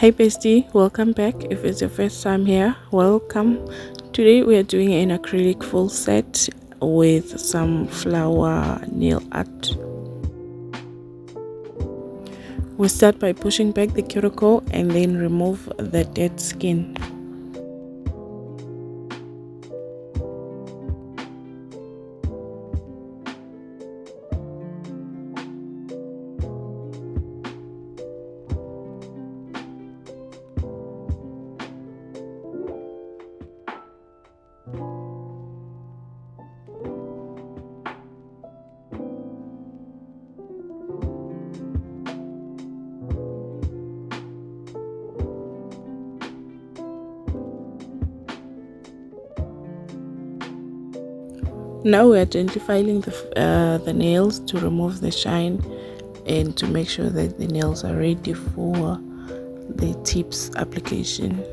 Hey bestie, welcome back. If it's your first time here, welcome. Today we are doing an acrylic full set with some flower nail art. We start by pushing back the cuticle and then remove the dead skin. Now we are gently filing the nails to remove the shine and to make sure that the nails are ready for the tips application.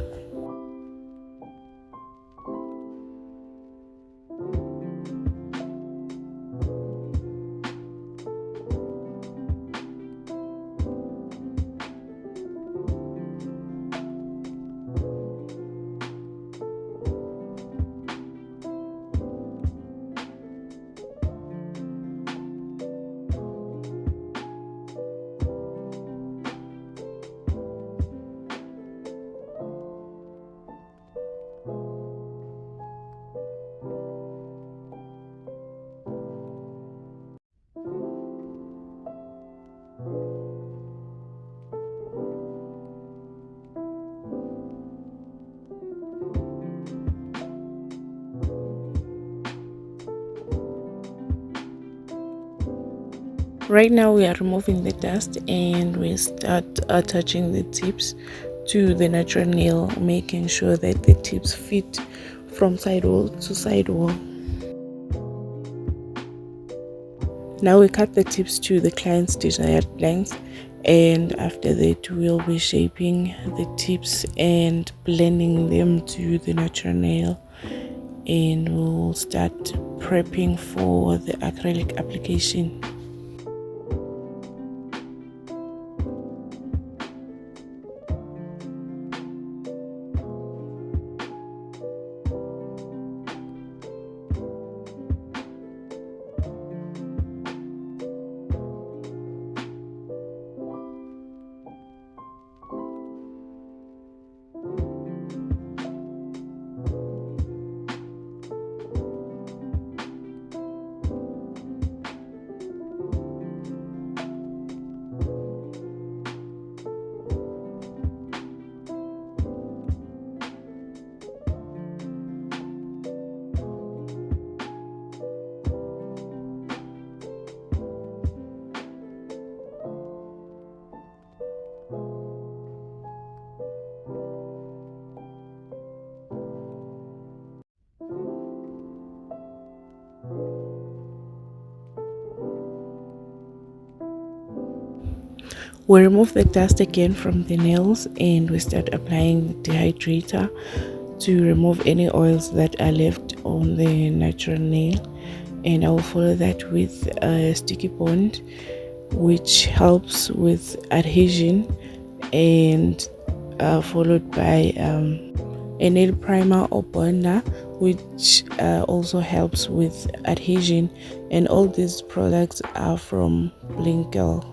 Right now we are removing the dust and we start attaching the tips to the natural nail, making sure that the tips fit from sidewall to sidewall. Now we cut the tips to the client's desired length, and after that we'll be shaping the tips and blending them to the natural nail, and we'll start prepping for the acrylic application. We remove the dust again from the nails and we start applying the dehydrator to remove any oils that are left on the natural nail, and I will follow that with a sticky bond which helps with adhesion, and followed by a nail primer or bonder which also helps with adhesion, and all these products are from Blinkel.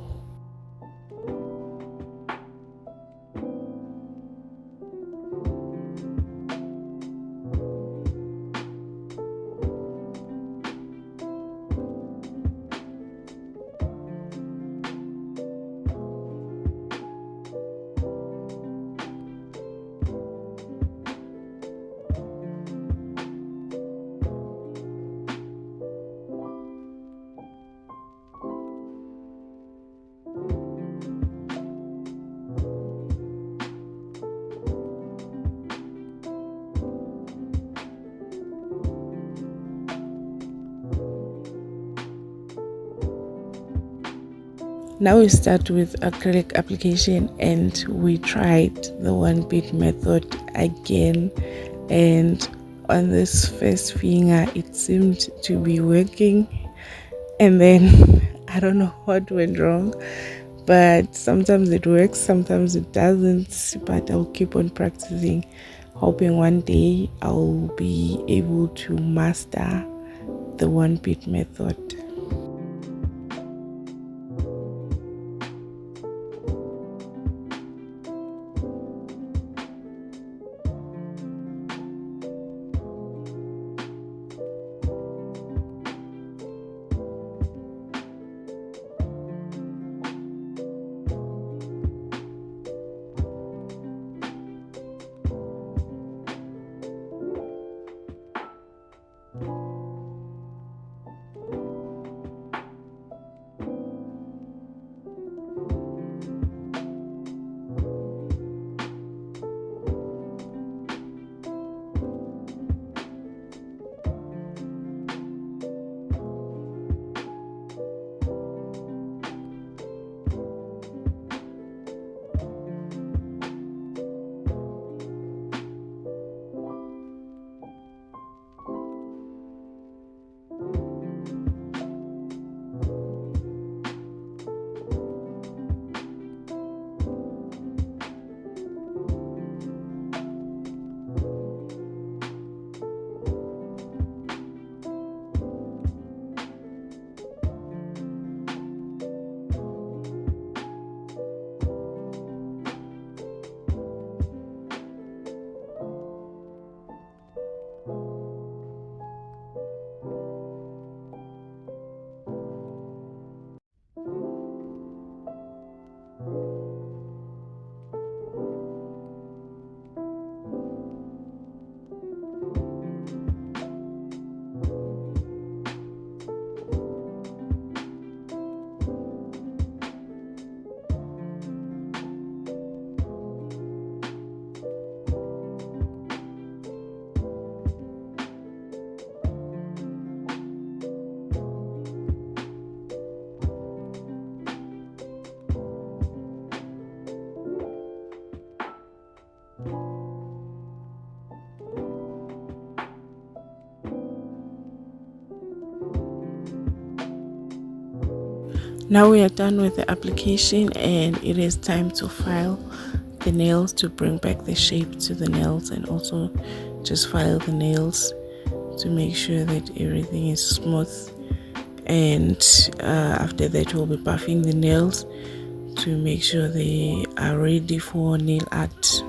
Now we start with acrylic application, and we tried the one bead method again, and on this first finger it seemed to be working, and then I don't know what went wrong, But sometimes it works, sometimes it doesn't. But I'll keep on practicing, hoping one day I'll be able to master the one beat method. Now we are done with the application and it is time to file the nails to bring back the shape to the nails, and also just file the nails to make sure that everything is smooth. And after that we'll be buffing the nails to make sure they are ready for nail art.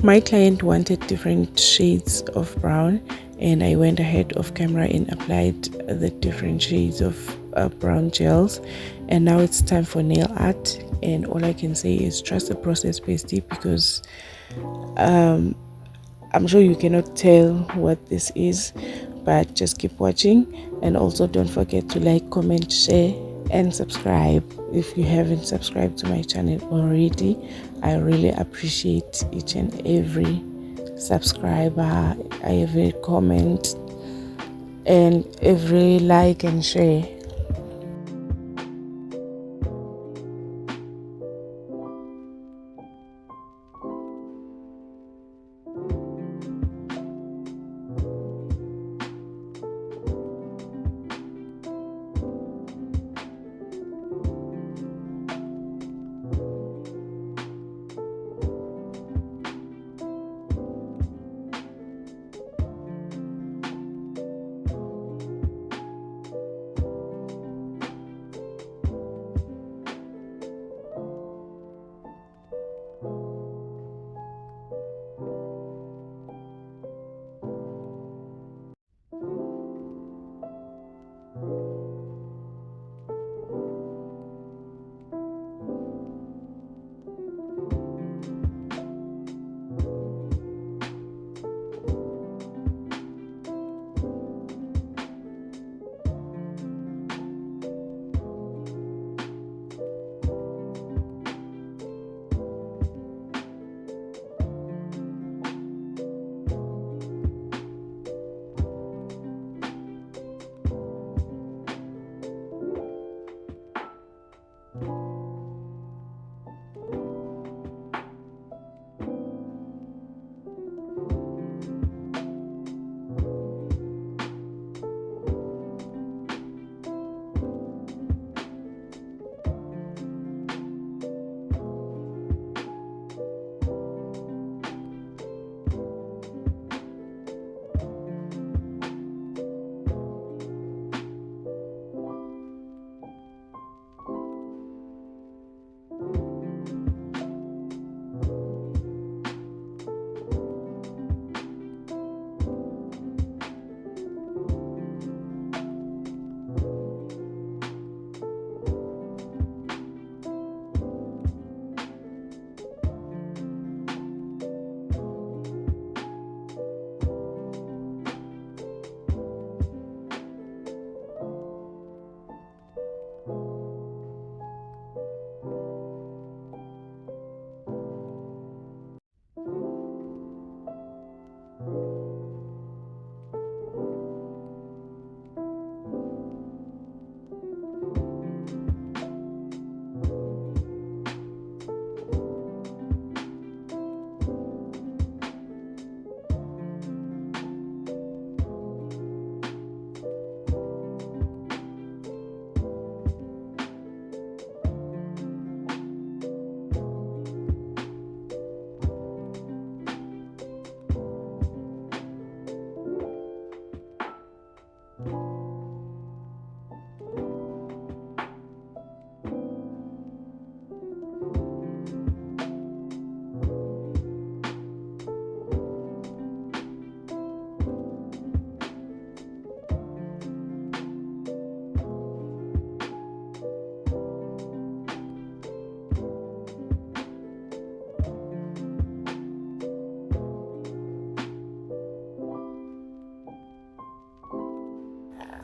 My client wanted different shades of brown, and I went ahead of camera and applied the different shades of brown gels. And now it's time for nail art, and all I can say is trust the process, bestie, because I'm sure you cannot tell what this is, but just keep watching. And also don't forget to like, comment, share, and subscribe if you haven't subscribed to my channel already. I really appreciate each and every subscriber, every comment, and every like and share.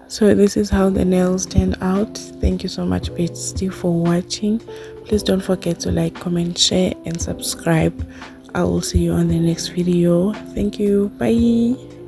So this is how the nails turned out. Thank you so much, bestie, for watching. Please don't forget to like, comment, share, and subscribe. I will see you on the next video. Thank you. Bye.